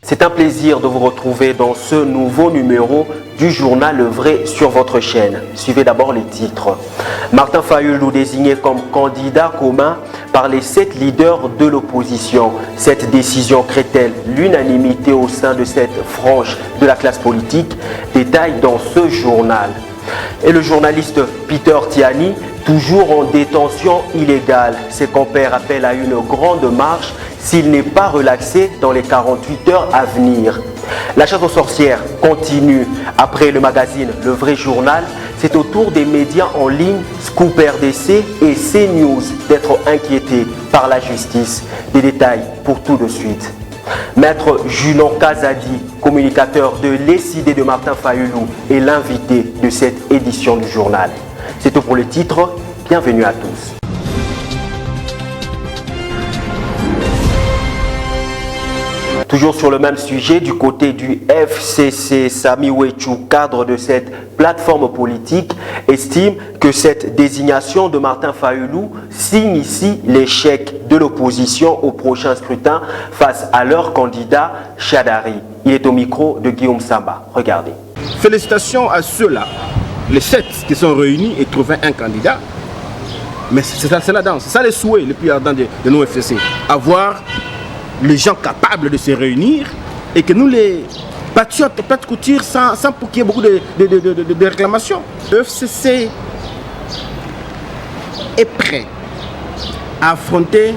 C'est un plaisir de vous retrouver dans ce nouveau numéro du journal Le Vrai sur votre chaîne. Suivez d'abord les titres. Martin Fayulu désigné comme candidat commun par les 7 leaders de l'opposition. Cette décision crée-t-elle l'unanimité au sein de cette frange de la classe politique? Détail dans ce journal. Et le journaliste Peter Tiani, toujours en détention illégale. Ses compères appellent à une grande marche s'il n'est pas relaxé dans les 48 heures à venir. La chasse aux sorcières continue. Après le magazine Le Vrai Journal, c'est au tour des médias en ligne Scoop RDC et CNews d'être inquiétés par la justice. Des détails pour tout de suite. Maître Julon Kazadi, communicateur de l'ESID de Martin Fayulu, est l'invité de cette édition du journal. C'est tout pour le titre. Bienvenue à tous. Toujours sur le même sujet, du côté du FCC, Sami Wechou, cadre de cette plateforme politique, estime que cette désignation de Martin Fayulu signe ici l'échec de l'opposition au prochain scrutin face à leur candidat Chadari. Il est au micro de Guillaume Samba. Regardez. Félicitations à ceux-là, les 7 qui sont réunis et trouvé un candidat. Mais c'est la danse, c'est ça les souhaits les plus ardents de nos FCC. Avoir les gens capables de se réunir et que nous les battions à plate couture sans pour qu'il y ait beaucoup de réclamations. Le FCC est prêt à affronter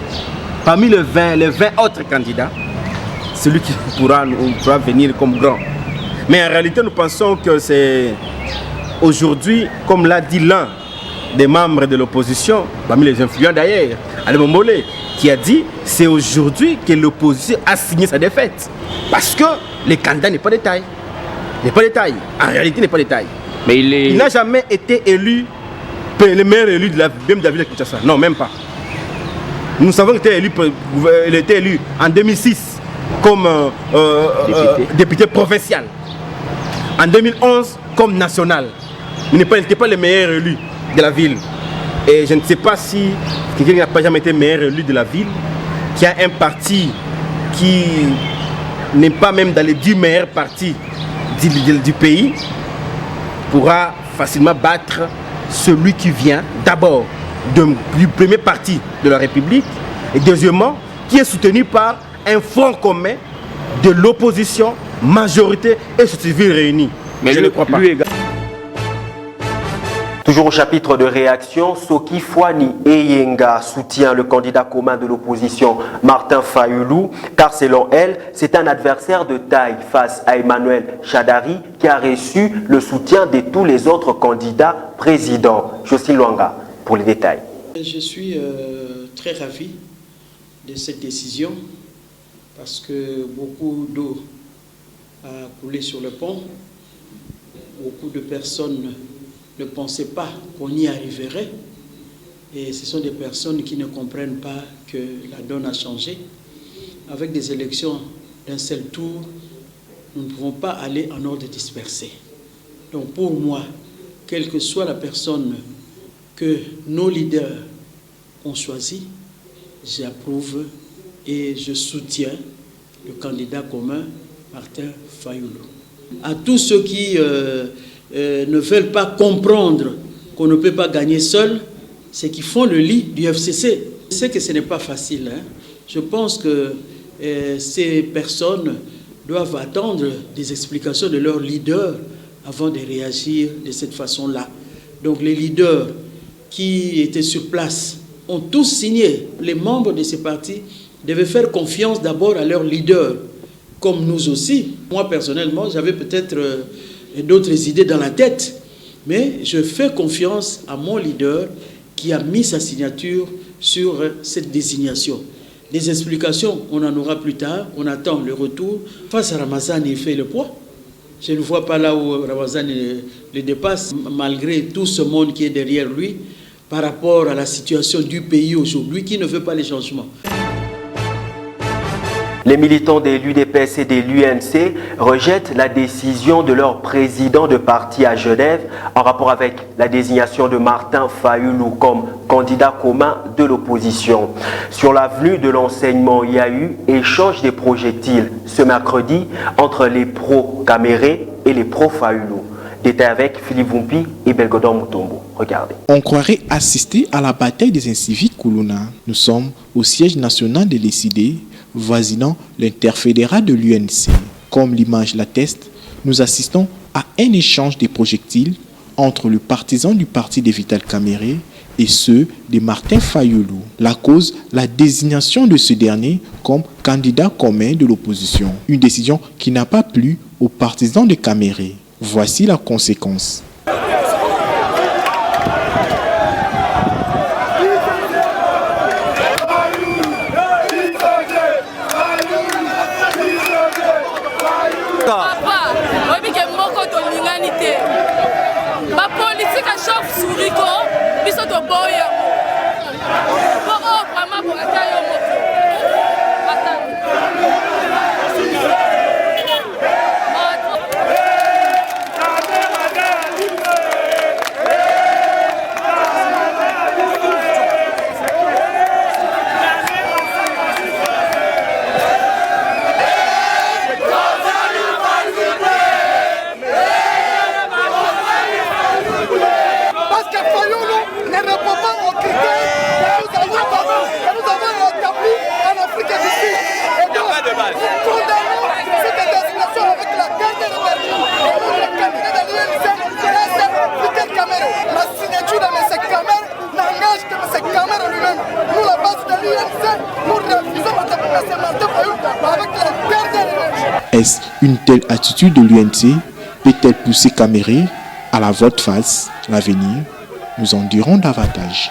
parmi les 20 autres candidats celui qui pourra venir comme grand. Mais en réalité, nous pensons que c'est aujourd'hui, comme l'a dit l'un des membres de l'opposition, parmi les influents d'ailleurs, Alain Mombolé, qui a dit c'est aujourd'hui que l'opposition a signé sa défaite. Parce que le candidat n'est pas de taille. N'est pas de taille. En réalité, il n'est pas de taille. Mais il n'a jamais été élu, le meilleur élu de la ville de Kinshasa. Non, même pas. Nous savons qu'il était élu en 2006 comme député provincial. En 2011 comme national. Il n'était pas le meilleur élu de la ville. Et je ne sais pas si quelqu'un n'a pas jamais été meilleur élu de la ville, qui a un parti qui n'est pas même dans les 10 meilleurs partis du pays, pourra facilement battre celui qui vient d'abord du premier parti de la République et deuxièmement qui est soutenu par un front commun de l'opposition, majorité et société civile réunie. Mais je ne crois pas. Toujours au chapitre de réaction, Soki Fouani Eyenga soutient le candidat commun de l'opposition Martin Fayulu, car selon elle, c'est un adversaire de taille face à Emmanuel Chadari qui a reçu le soutien de tous les autres candidats présidents. Jocelyne Luanga pour les détails. Je suis très ravi de cette décision parce que beaucoup d'eau a coulé sur le pont, beaucoup de personnes ne pensaient pas qu'on y arriverait. Et ce sont des personnes qui ne comprennent pas que la donne a changé. Avec des élections d'un seul tour, nous ne pouvons pas aller en ordre dispersé. Donc pour moi, quelle que soit la personne que nos leaders ont choisi, j'approuve et je soutiens le candidat commun, Martin Fayulu. À tous ceux qui ne veulent pas comprendre qu'on ne peut pas gagner seul, c'est qu'ils font le lit du FCC. Je sais que ce n'est pas facile. Je pense que ces personnes doivent attendre des explications de leurs leaders avant de réagir de cette façon-là. Donc les leaders qui étaient sur place ont tous signé. Les membres de ces partis devaient faire confiance d'abord à leurs leaders, comme nous aussi. Moi personnellement, j'avais peut-être d'autres idées dans la tête, mais je fais confiance à mon leader qui a mis sa signature sur cette désignation. Des explications, on en aura plus tard, on attend le retour. Face à Ramazan, il fait le poids. Je ne vois pas là où Ramazan le dépasse, malgré tout ce monde qui est derrière lui, par rapport à la situation du pays aujourd'hui qui ne veut pas les changements. Les militants de l'UDPS et de l'UNC rejettent la décision de leur président de parti à Genève en rapport avec la désignation de Martin Fayoulou comme candidat commun de l'opposition. Sur l'avenue de l'enseignement, il y a eu échange des projectiles ce mercredi entre les pro-Caméré et les pro-Fayoulou. Détail avec Philippe Vumpi et Belgodor Mutombo. Regardez. On croirait assister à la bataille des inciviques Koulouna. Nous sommes au siège national de l'ECD, voisinant l'interfédéral de l'UNC. Comme l'image l'atteste, nous assistons à un échange des projectiles entre le partisan du parti de Vital Caméré et ceux de Martin Fayoulou. La cause, la désignation de ce dernier comme candidat commun de l'opposition. Une décision qui n'a pas plu aux partisans de Caméré. Voici la conséquence. Est-ce une telle attitude de l'UNC peut-elle pousser Caméré à la volte-face? L'avenir, nous en dirons davantage.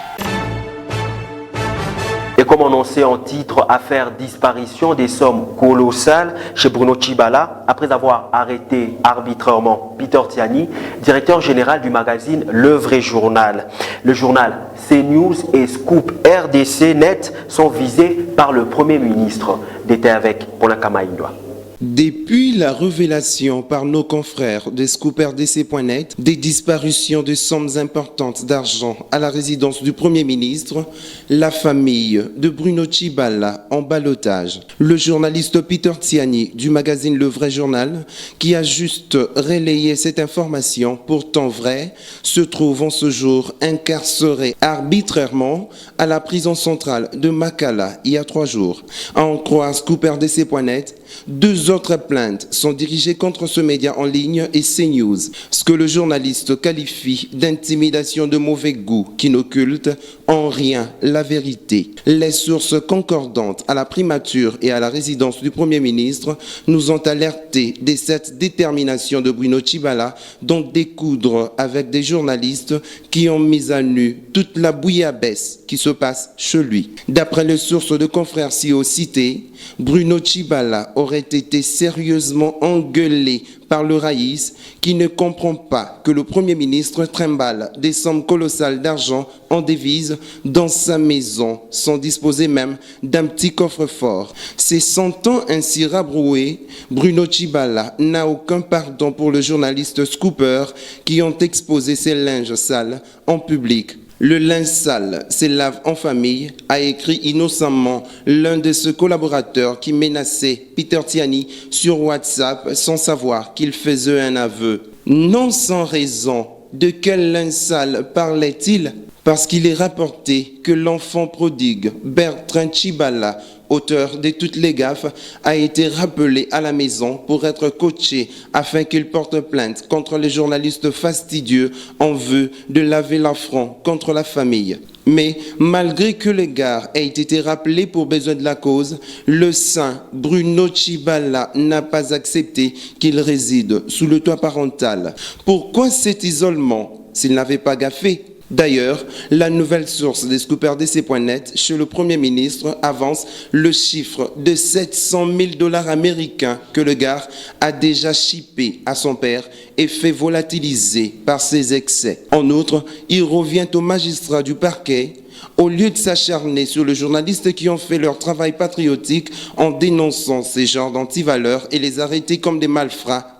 Et comme annoncé en titre, affaire disparition des sommes colossales chez Bruno Tshibala, après avoir arrêté arbitrairement Peter Tiani, directeur général du magazine Le Vrai Journal. Le journal CNews et Scoop RDC Net sont visés par le Premier ministre. Détail avec Paula Kamaïndoa. Depuis la révélation par nos confrères de ScoopRDC.net des disparitions de sommes importantes d'argent à la résidence du Premier ministre, la famille de Bruno Tshibala en ballottage. Le journaliste Peter Tiani du magazine Le Vrai Journal, qui a juste relayé cette information, pourtant vraie, se trouve en ce jour incarcéré arbitrairement à la prison centrale de Makala il y a 3 jours. À en croire ScoopRDC.net, 2 autres plaintes sont dirigées contre ce média en ligne et CNews, ce que le journaliste qualifie d'intimidation de mauvais goût qui n'occulte en rien la vérité. Les sources concordantes à la primature et à la résidence du Premier ministre nous ont alertés de cette détermination de Bruno Tshibala d'en découdre avec des journalistes qui ont mis à nu toute la bouillabaisse qui se passe chez lui. D'après les sources de confrères cités, Bruno Tshibala aurait été sérieusement engueulé par le Raïs qui ne comprend pas que le Premier ministre trimballe des sommes colossales d'argent en devises dans sa maison, sans disposer même d'un petit coffre-fort. Se sentant ainsi rabroué, Bruno Tshibala n'a aucun pardon pour le journaliste Scooper qui ont exposé ses linges sales en public. Le linge sale se lave en famille, a écrit innocemment l'un de ses collaborateurs qui menaçait Peter Tiani sur WhatsApp sans savoir qu'il faisait un aveu. Non sans raison, de quel linge sale parlait-il? Parce qu'il est rapporté que l'enfant prodigue Bertrand Tshibala, auteur de toutes les gaffes, a été rappelé à la maison pour être coaché afin qu'il porte plainte contre les journalistes fastidieux en vue de laver l'affront contre la famille. Mais malgré que le gars ait été rappelé pour besoin de la cause, le saint Bruno Tshibala n'a pas accepté qu'il réside sous le toit parental. Pourquoi cet isolement s'il n'avait pas gaffé? D'ailleurs, la nouvelle source des ScoopRDC.net chez le Premier ministre avance le chiffre de 700 000 $ américains que le gars a déjà chippé à son père et fait volatiliser par ses excès. En outre, il revient au magistrat du parquet au lieu de s'acharner sur les journalistes qui ont fait leur travail patriotique en dénonçant ces genres d'antivaleurs et les arrêter comme des malfrats,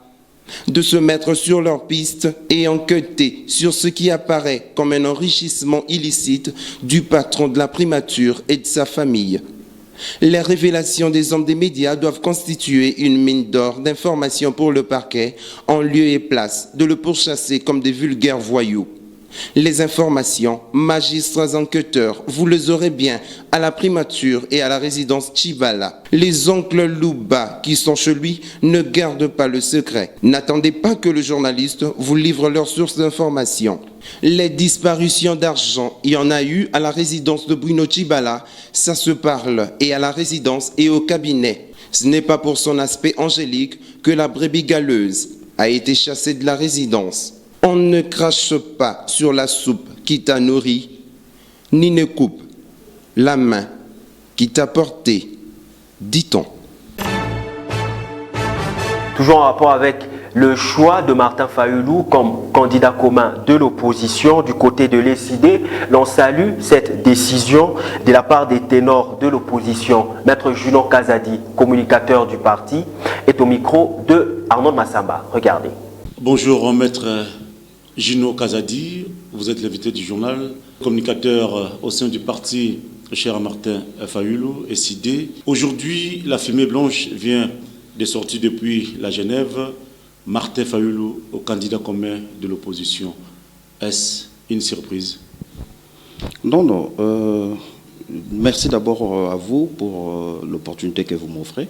de se mettre sur leur piste et enquêter sur ce qui apparaît comme un enrichissement illicite du patron de la primature et de sa famille. Les révélations des hommes des médias doivent constituer une mine d'or d'informations pour le parquet, en lieu et place de le pourchasser comme des vulgaires voyous. Les informations, magistrats enquêteurs, vous les aurez bien à la primature et à la résidence Chibala. Les oncles Louba qui sont chez lui ne gardent pas le secret. N'attendez pas que le journaliste vous livre leurs sources d'informations. Les disparitions d'argent, il y en a eu à la résidence de Bruno Chibala, ça se parle, et à la résidence et au cabinet. Ce n'est pas pour son aspect angélique que la brebis galeuse a été chassée de la résidence. On ne crache pas sur la soupe qui t'a nourri, ni ne coupe la main qui t'a porté, dit-on. Toujours en rapport avec le choix de Martin Fayulu comme candidat commun de l'opposition du côté de l'ECD, l'on salue cette décision de la part des ténors de l'opposition. Maître Junon Kazadi, communicateur du parti, est au micro de Arnaud Massamba. Regardez. Bonjour, maître Junon Kazadi, vous êtes l'invité du journal, communicateur au sein du parti cher Martin Fayulu, ECD. Aujourd'hui, la fumée blanche vient de sortir depuis la Genève. Martin Fayulu au candidat commun de l'opposition. Est-ce une surprise? Non. Merci d'abord à vous pour l'opportunité que vous m'offrez.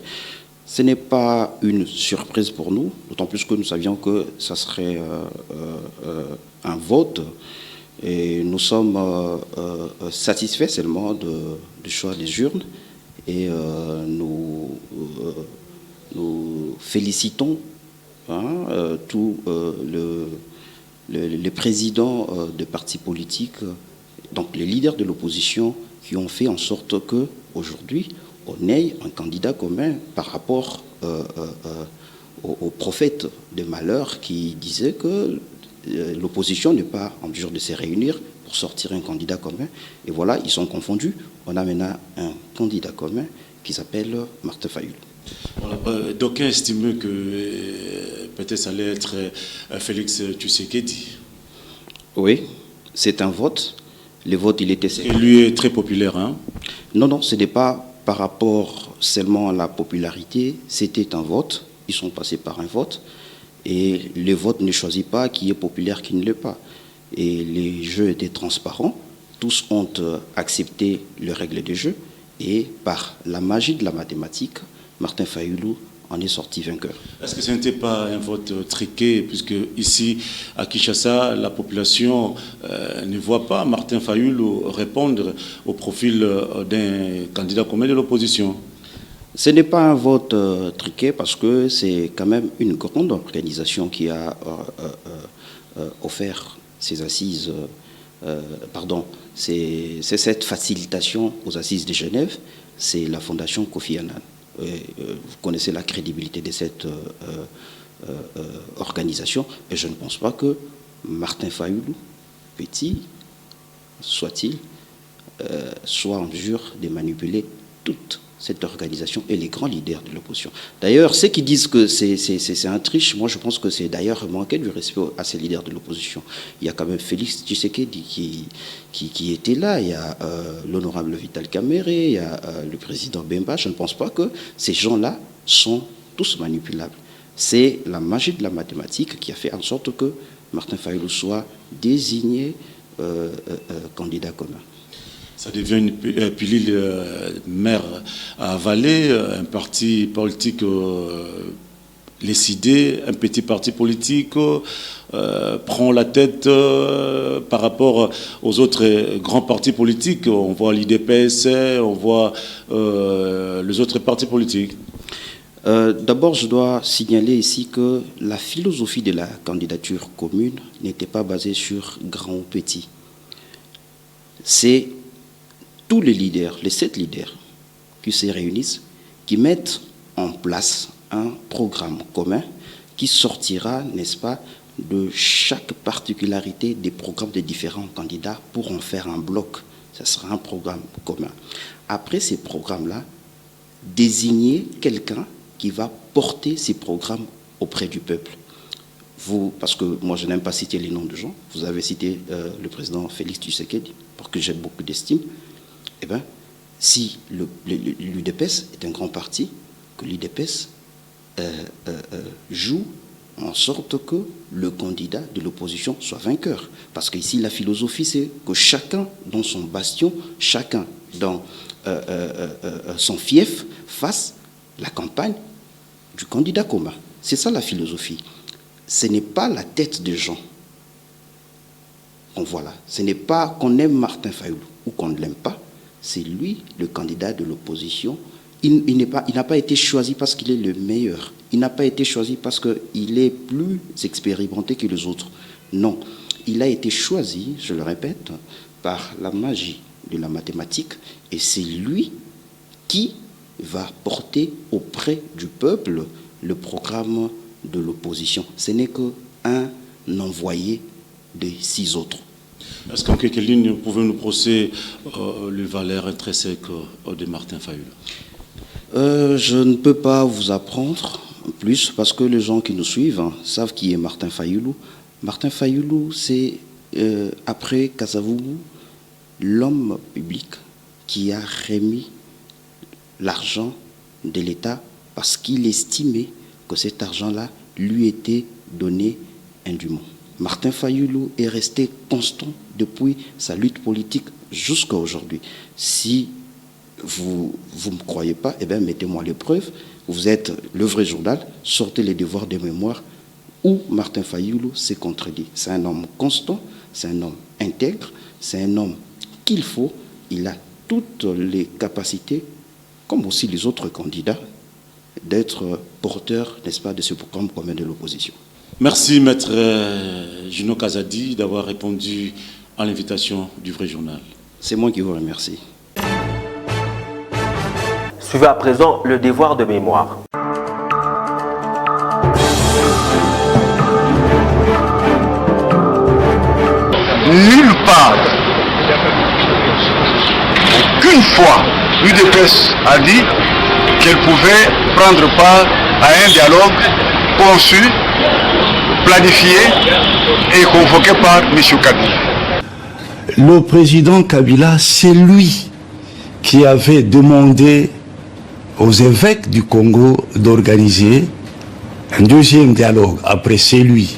Ce n'est pas une surprise pour nous, d'autant plus que nous savions que ça serait un vote. Et nous sommes satisfaits seulement du choix des urnes. Et nous félicitons tous les présidents de partis politiques, donc les leaders de l'opposition, qui ont fait en sorte qu'aujourd'hui, on ait un candidat commun par rapport au prophète de malheur qui disait que l'opposition n'est pas en mesure de se réunir pour sortir un candidat commun. Et voilà, ils sont confondus. On a maintenant un candidat commun qui s'appelle Martin Fayulu. Voilà, d'aucuns estiment que peut-être ça allait être Félix Tshisekedi. Oui, c'est un vote. Le vote, il était... Et lui est très populaire, hein? Non, ce n'est pas par rapport seulement à la popularité. C'était un vote. Ils sont passés par un vote. Et le vote ne choisit pas qui est populaire, qui ne l'est pas. Et les jeux étaient transparents. Tous ont accepté les règles du jeu. Et par la magie de la mathématique, Martin Fayulu en est sorti vainqueur. Est-ce que ce n'était pas un vote triqué, puisque ici, à Kinshasa, la population ne voit pas Martin Fayulu répondre au profil d'un candidat commun de l'opposition? Ce n'est pas un vote triqué, parce que c'est quand même une grande organisation qui a offert ces assises, c'est cette facilitation aux assises de Genève, c'est la Fondation Kofi Annan. Vous connaissez la crédibilité de cette organisation, et je ne pense pas que Martin Fayulu, petit soit-il, soit en mesure de manipuler toute cette organisation et les grands leaders de l'opposition. D'ailleurs, ceux qui disent que c'est un triche, moi je pense que c'est d'ailleurs manquer du respect à ces leaders de l'opposition. Il y a quand même Félix Tshisekedi qui était là, il y a l'honorable Vital Kamerhe, il y a le président Bemba. Je ne pense pas que ces gens-là sont tous manipulables. C'est la magie de la mathématique qui a fait en sorte que Martin Fayulu soit désigné candidat commun. Ça devient une pilule mère à avaler, un parti politique décidé, un petit parti politique prend la tête par rapport aux autres grands partis politiques. On voit l'IDPS, on voit les autres partis politiques. D'abord, je dois signaler ici que la philosophie de la candidature commune n'était pas basée sur grand ou petit. C'est tous les leaders, les 7 leaders qui se réunissent, qui mettent en place un programme commun qui sortira, n'est-ce pas, de chaque particularité des programmes des différents candidats pour en faire un bloc Ça sera un programme commun. Après ces programmes-là, désigner quelqu'un qui va porter ces programmes auprès du peuple. Vous, parce que moi je n'aime pas citer les noms de gens, vous avez cité le président Félix Tshisekedi, pour que j'ai beaucoup d'estime. Eh bien, si l'UDPS est un grand parti, que l'UDPS joue en sorte que le candidat de l'opposition soit vainqueur. Parce qu'ici, la philosophie, c'est que chacun dans son bastion, chacun dans son fief, fasse la campagne du candidat commun. C'est ça la philosophie. Ce n'est pas la tête des gens qu'on voit là. Ce n'est pas qu'on aime Martin Fayulu ou qu'on ne l'aime pas. C'est lui, le candidat de l'opposition. Il n'a pas été choisi parce qu'il est le meilleur. Il n'a pas été choisi parce qu'il est plus expérimenté que les autres. Non, il a été choisi, je le répète, par la magie de la mathématique, et c'est lui qui va porter auprès du peuple le programme de l'opposition. Ce n'est qu'un envoyé des 6 autres. Est-ce qu'en quelques lignes, pouvez nous brosser les valeurs intrinsèques de Martin Fayulu? Je ne peux pas vous apprendre plus parce que les gens qui nous suivent savent qui est Martin Fayulu. Martin Fayulu, c'est, après Kasavubu, l'homme public qui a remis l'argent de l'État parce qu'il estimait que cet argent-là lui était donné indûment. Martin Fayulu est resté constant depuis sa lutte politique jusqu'à aujourd'hui. Si vous ne me croyez pas, eh bien, mettez-moi les preuves. Vous êtes le vrai journal, sortez les devoirs de mémoire où Martin Fayulu s'est contredit. C'est un homme constant, c'est un homme intègre, c'est un homme qu'il faut. Il a toutes les capacités, comme aussi les autres candidats, d'être porteur, n'est-ce pas, de ce programme commun de l'opposition. Merci, Maître Gino Kazadi, d'avoir répondu à l'invitation du Vrai Journal. C'est moi qui vous remercie. Suivez à présent le devoir de mémoire. Nulle part, aucune fois, l'UDPS a dit qu'elle pouvait prendre part à un dialogue conçu, planifié et convoqué par M. Kabila. Le président Kabila, c'est lui qui avait demandé aux évêques du Congo d'organiser un deuxième dialogue après celui,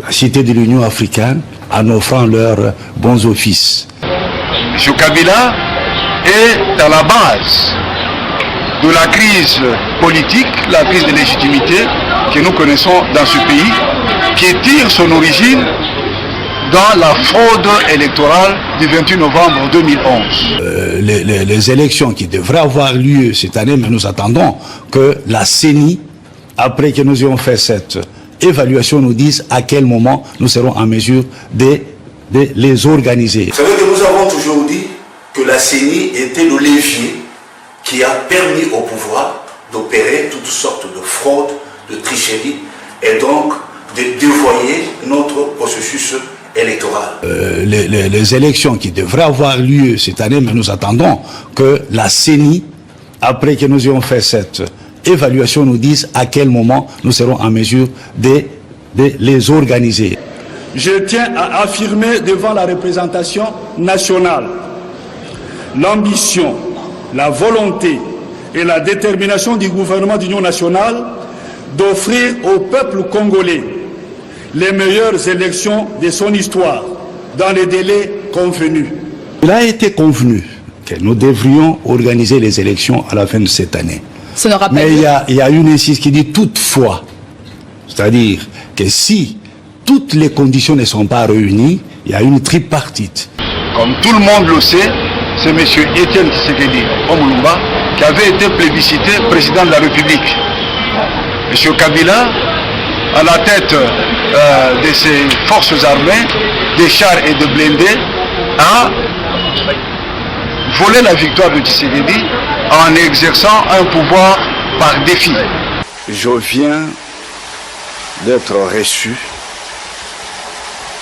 la cité de l'Union africaine, en offrant leurs bons offices. M. Kabila est à la base de la crise politique, la crise de légitimité que nous connaissons dans ce pays, qui tire son origine dans la fraude électorale du 28 novembre 2011. Les élections qui devraient avoir lieu cette année, mais nous attendons que la CENI, après que nous ayons fait cette évaluation, nous dise à quel moment nous serons en mesure de les organiser. Vous savez que nous avons toujours dit que la CENI était le levier qui a permis au pouvoir d'opérer toutes sortes de fraudes, de tricheries, et donc de dévoyer notre processus électoral. Les élections qui devraient avoir lieu cette année, mais nous attendons que la CENI, après que nous ayons fait cette évaluation, nous dise à quel moment nous serons en mesure de les organiser. Je tiens à affirmer devant la représentation nationale l'ambition, la volonté et la détermination du gouvernement d'union nationale d'offrir au peuple congolais les meilleures élections de son histoire dans les délais convenus. Il a été convenu que nous devrions organiser les élections à la fin de cette année. Mais il y a une insiste qui dit toutefois, c'est-à-dire que si toutes les conditions ne sont pas réunies, il y a une tripartite. Comme tout le monde le sait, c'est M. Étienne Tshisekedi Omulumba qui avait été plébiscité président de la République. M. Kabila, à la tête de ses forces armées, des chars et de blindés, a volé la victoire de Tshisekedi en exerçant un pouvoir par défi. Je viens d'être reçu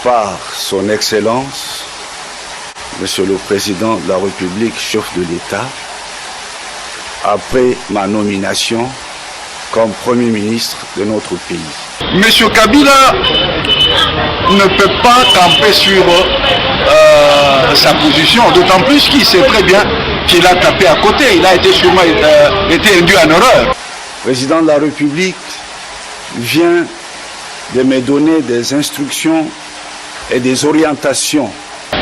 par son Excellence Monsieur le Président de la République, chef de l'État, après ma nomination comme Premier ministre de notre pays. Monsieur Kabila ne peut pas camper sur sa position, d'autant plus qu'il sait très bien qu'il a tapé à côté, il a été sûrement été induit en erreur. Le président de la République vient de me donner des instructions et des orientations.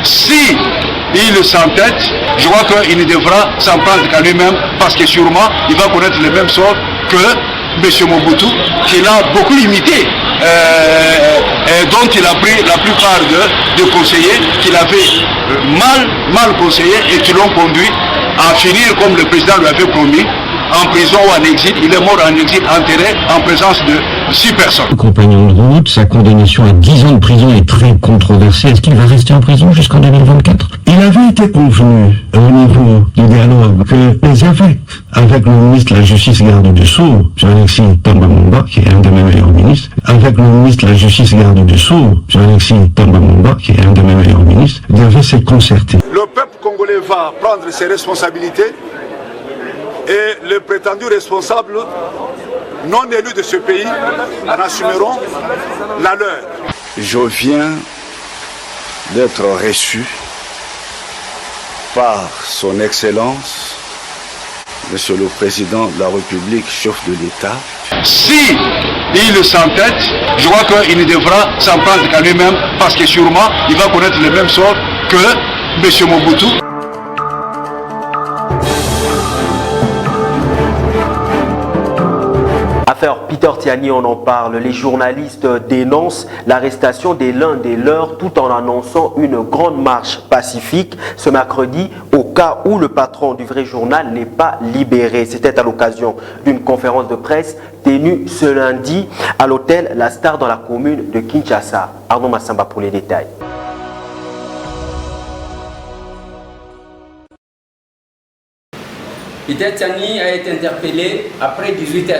Si il s'entête, je crois qu'il devra s'en prendre qu'à lui-même, parce que sûrement il va connaître le même sort que M. Mobutu, qu'il a beaucoup imité, et dont il a pris la plupart de conseillers qu'il avait mal conseillés et qui l'ont conduit à finir comme le président lui avait promis, en prison ou en exil. Il est mort en exil, enterré en présence de 6 personnes. Compagnon de route, sa condamnation à 10 ans de prison est très controversée. Est-ce qu'il va rester en prison jusqu'en 2024? Il avait été convenu au niveau du dialogue que les évêques, avec le ministre de la Justice garde des Sceaux, Jean-Alexis Tambamomba, qui est un de mes meilleurs ministres, avec le ministre de la Justice garde des Sceaux, Jean-Alexis Tambamomba, qui est un de mes meilleurs ministres, devaient se concerter. Le peuple congolais va prendre ses responsabilités et les prétendus responsables non élus de ce pays en assumeront la leur. Je viens d'être reçu par son Excellence, Monsieur le Président de la République, chef de l'État. Si il s'entête, je crois qu'il devra s'en prendre qu'à lui-même, parce que sûrement il va connaître le même sort que M. Mobutu. Affaire Peter Tiani, on en parle. Les journalistes dénoncent l'arrestation de l'un des leurs tout en annonçant une grande marche pacifique ce mercredi au cas où le patron du vrai journal n'est pas libéré. C'était à l'occasion d'une conférence de presse tenue ce lundi à l'hôtel La Star dans la commune de Kinshasa. Arnaud Massamba pour les détails. Peter Tiani a été interpellé après 18h30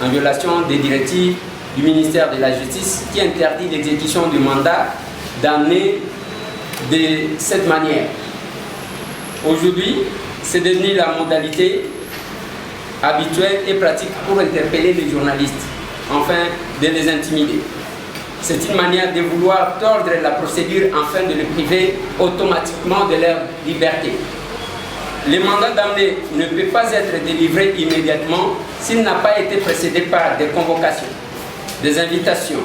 en violation des directives du ministère de la Justice qui interdit l'exécution du mandat d'amener de cette manière. Aujourd'hui, c'est devenu la modalité habituelle et pratique pour interpeller les journalistes, afin de les intimider. C'est une manière de vouloir tordre la procédure afin de les priver automatiquement de leur liberté. Le mandat d'amener ne peut pas être délivré immédiatement s'il n'a pas été précédé par des convocations, des invitations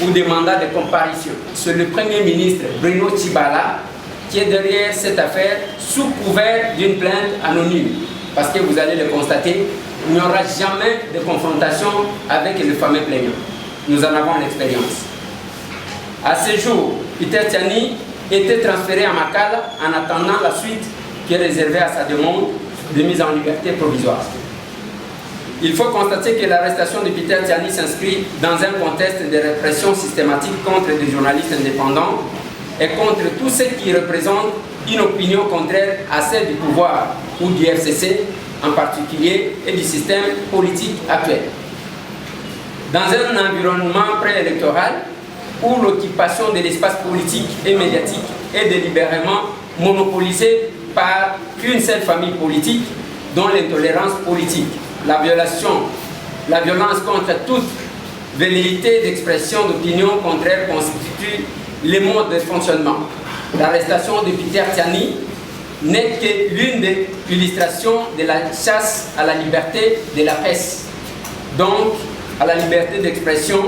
ou des mandats de comparution. C'est le Premier ministre Bruno Tshibala qui est derrière cette affaire sous couvert d'une plainte anonyme. Parce que vous allez le constater, il n'y aura jamais de confrontation avec le fameux plaignant. Nous en avons l'expérience. À ce jour, Peter Tiani était transféré à Makala en attendant la suite qui est réservé à sa demande de mise en liberté provisoire. Il faut constater que l'arrestation de Peter Tiani s'inscrit dans un contexte de répression systématique contre des journalistes indépendants et contre tous ceux qui représentent une opinion contraire à celle du pouvoir ou du FCC en particulier et du système politique actuel. Dans un environnement préélectoral où l'occupation de l'espace politique et médiatique est délibérément monopolisée par une seule famille politique dont l'intolérance politique, la violence contre toute velléité d'expression d'opinion contraire constitue le mode de fonctionnement. L'arrestation de Peter Tiani n'est que l'une des illustrations de la chasse à la liberté de la presse, donc à la liberté d'expression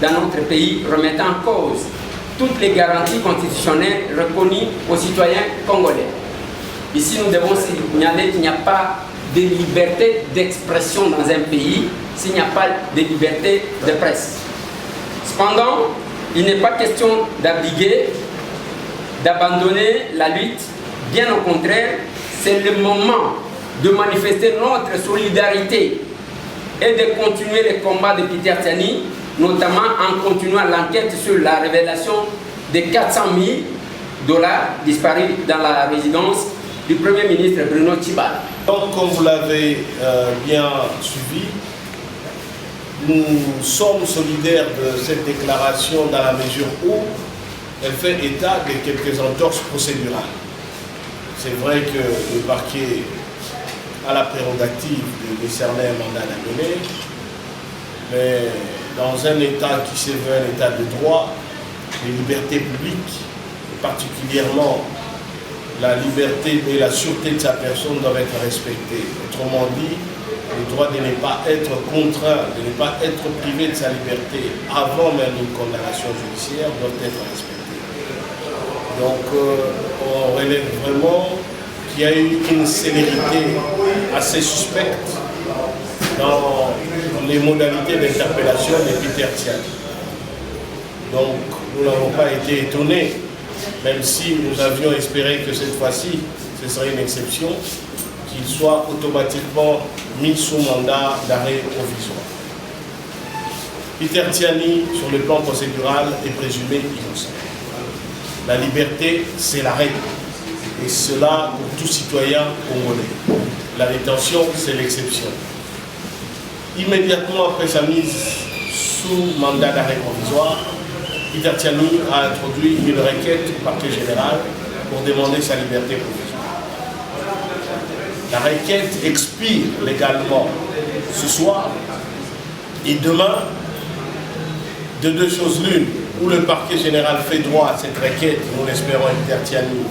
dans notre pays, remettant en cause toutes les garanties constitutionnelles reconnues aux citoyens congolais. Ici, nous devons signaler qu'il n'y a pas de liberté d'expression dans un pays s'il n'y a pas de liberté de presse. Cependant, il n'est pas question d'abdiguer, d'abandonner la lutte. Bien au contraire, c'est le moment de manifester notre solidarité et de continuer le combat de Peter Tiani, notamment en continuant l'enquête sur la révélation de 400 000 $ disparus dans la résidence du Premier ministre Bruno Tshibala. Donc, comme vous l'avez bien suivi, nous sommes solidaires de cette déclaration dans la mesure où elle fait état de quelques entorses procédurales. C'est vrai que le parquet a la prérogative de décerner un mandat d'amener, mais dans un État qui se veut un État de droit, les libertés publiques, et particulièrement la liberté et la sûreté de sa personne doivent être respectées. Autrement dit, le droit de ne pas être contraint, de ne pas être privé de sa liberté avant même une condamnation judiciaire doivent être respectés. Donc on relève vraiment qu'il y a eu une célérité assez suspecte dans les modalités d'interpellation de Peter Tiani. Donc nous n'avons pas été étonnés, même si nous avions espéré que cette fois-ci, ce serait une exception, qu'il soit automatiquement mis sous mandat d'arrêt provisoire. Peter Tiani, sur le plan procédural, est présumé innocent. La liberté, c'est la règle. Et cela pour tout citoyen congolais. La détention, c'est l'exception. Immédiatement après sa mise sous mandat d'arrêt provisoire, Peter Tiani a introduit une requête au parquet général pour demander sa liberté provisoire. La requête expire légalement ce soir et demain, de deux choses l'une, où le parquet général fait droit à cette requête, nous l'espérons, Peter Tiani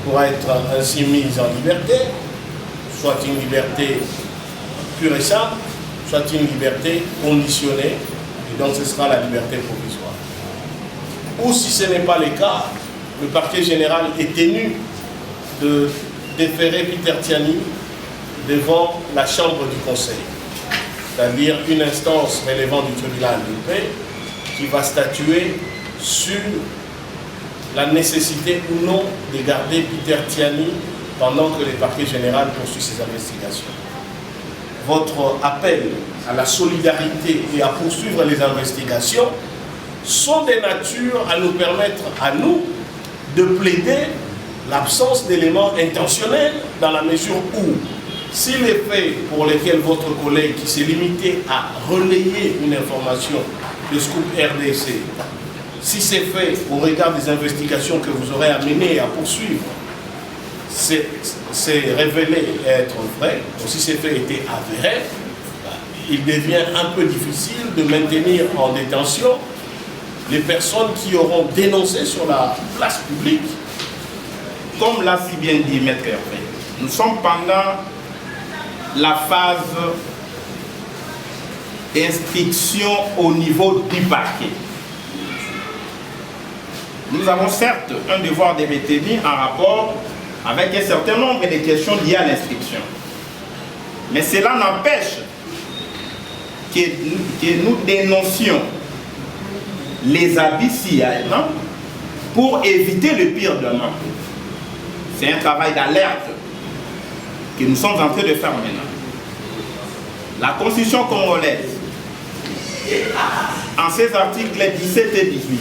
pourra être ainsi mis en liberté, soit une liberté pure et simple, soit une liberté conditionnée, et donc ce sera la liberté provisoire. Ou si ce n'est pas le cas, le parquet général est tenu de déférer Peter Tiani devant la chambre du conseil, c'est-à-dire une instance relevant du tribunal de paix qui va statuer sur la nécessité ou non de garder Peter Tiani pendant que le parquet général poursuit ses investigations. Votre appel à la solidarité et à poursuivre les investigations sont des natures à nous permettre, à nous, de plaider l'absence d'éléments intentionnels dans la mesure où, si les faits pour lesquels votre collègue qui s'est limité à relayer une information de Scoop RDC, si ces faits, au regard des investigations que vous aurez à mener et à poursuivre, c'est révélé être vrai, ou si ces faits étaient avérés, il devient un peu difficile de maintenir en détention les personnes qui auront dénoncé sur la place publique. Comme l'a si bien dit Maître Hervé, nous sommes pendant la phase d'instruction au niveau du parquet. Nous avons certes un devoir de retenir en rapport avec un certain nombre de questions liées à l'instruction. Mais cela n'empêche que nous dénoncions les abus sciemment pour éviter le pire demain. C'est un travail d'alerte que nous sommes en train de faire maintenant. La Constitution congolaise, en ses articles 17 et 18,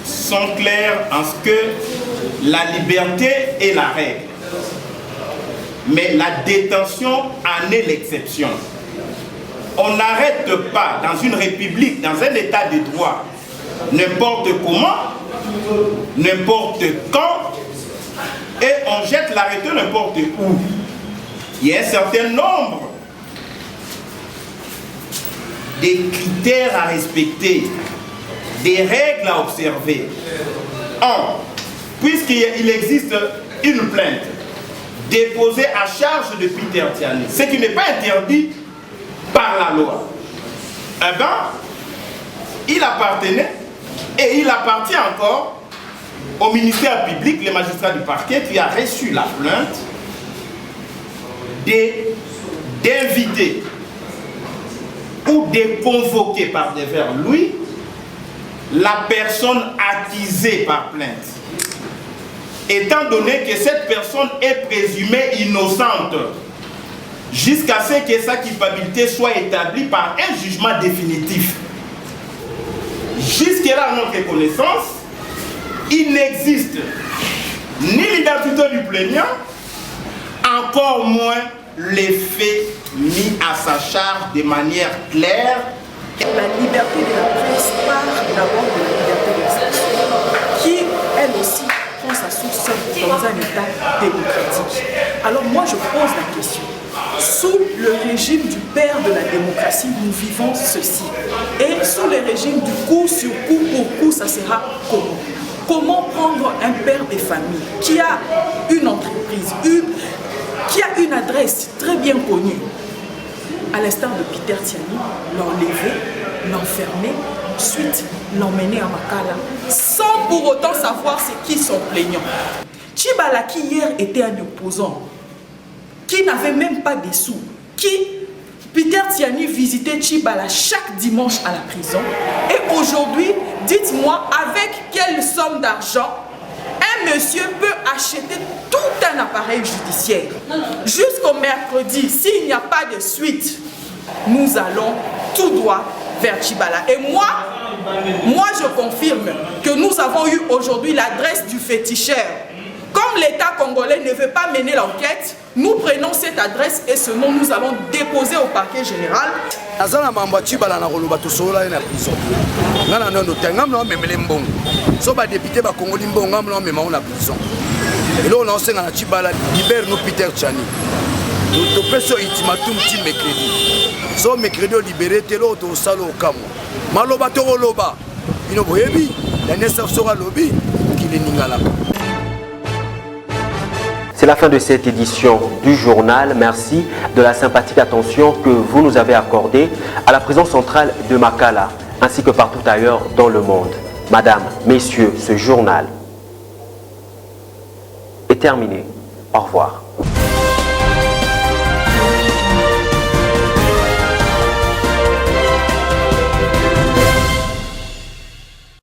sont clairs en ce que la liberté est la règle. Mais la détention en est l'exception. On n'arrête pas dans une république, dans un état de droit, n'importe comment, n'importe quand, et on jette l'arrêté n'importe où. Il y a un certain nombre de critères à respecter, des règles à observer. Puisqu'il existe une plainte déposée à charge de Peter Tiani, ce qui n'est pas interdit par la loi, eh bien, il appartenait et il appartient encore au ministère public, les magistrats du parquet, qui a reçu la plainte d'inviter ou de convoquer par devers lui la personne accusée par plainte, étant donné que cette personne est présumée innocente jusqu'à ce que sa culpabilité soit établie par un jugement définitif. Jusque-là, à notre connaissance, il n'existe ni l'identité du plaignant, encore moins les faits mis à sa charge de manière claire. La liberté de la presse part d'abord de la liberté d'expression. un État démocratique. Alors moi je pose la question. Sous le régime du père de la démocratie, nous vivons ceci. Et sous le régime du coup sur coup pour coup, ça sera comment? Comment prendre un père de famille qui a une entreprise, qui a une adresse très bien connue, à l'instar de Peter Tiani, l'enlever, l'enfermer, ensuite l'emmener à Makala, sans pour autant savoir c'est qui son plaignant. Tchibala qui hier était un opposant, qui n'avait même pas de sous, qui Peter Tiani visitait Tchibala chaque dimanche à la prison. Et aujourd'hui, dites-moi, avec quelle somme d'argent un monsieur peut acheter tout un appareil judiciaire? Jusqu'au mercredi, s'il n'y a pas de suite, nous allons tout droit vers Tchibala. Et moi je confirme que nous avons eu aujourd'hui l'adresse du féticheur. Comme l'État congolais ne veut pas mener l'enquête, nous prenons cette adresse et ce nom nous allons déposer au parquet général. Libère-nous Peter Tiani. Nous faisons ultimatum mercredi. So mercredi libéré telo to salo kamo. Maloba to loba. Ino boyebi, la nessa sera lobby qui les ningala. C'est la fin de cette édition du journal. Merci de la sympathique attention que vous nous avez accordée à la prison centrale de Makala, ainsi que partout ailleurs dans le monde. Madame, messieurs, ce journal est terminé. Au revoir.